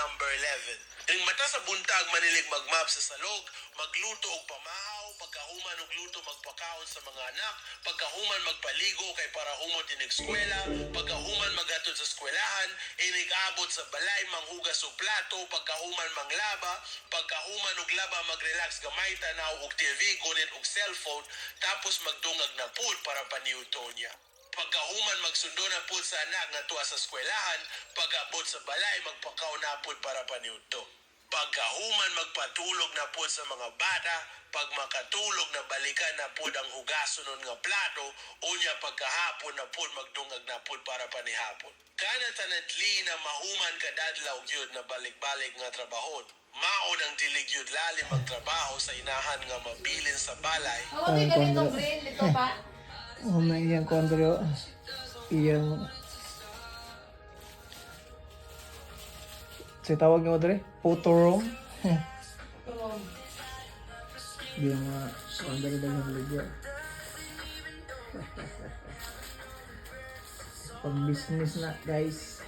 number 11. Ing mata sa buntag manilig magmap sa salog, magluto og pamahaw, pagkahuman og luto magpakaon sa mga anak, pagkahuman magpaligo kay para humot inig eskwela, pagkahuman maghatod sa eskwelahan, inig abot sa balay manghugas og plato, pagkahuman manglaba, pagkahuman og laba magrelax gamay tanaw og TV kunit og cellphone, tapos magdungag na pud para paniuto niya. Pagkahuman magsundo na pud sa anak nga tuwa sa eskwelahan, pag-abot sa balay magpakaw na pud para paniudto. Pagkahuman magpatulog na pud sa mga bata, pag makatulog na balikan na pud ang hugason nga plato, unya pagkahapon na pud magdungag na pud para panihapon. Kana tanadli na mahuman kadadlaw gyud na balik-balik nga trabahon. Maon ang dilig yun lalim ang trabaho sa inahan nga mabilin sa balay. Ay, ganito green, dito pa. May iyang kondro. Iyang... Sa tawag niyo dre? Photo room. Yung mga kondro na yung ligyo. Pag business na guys.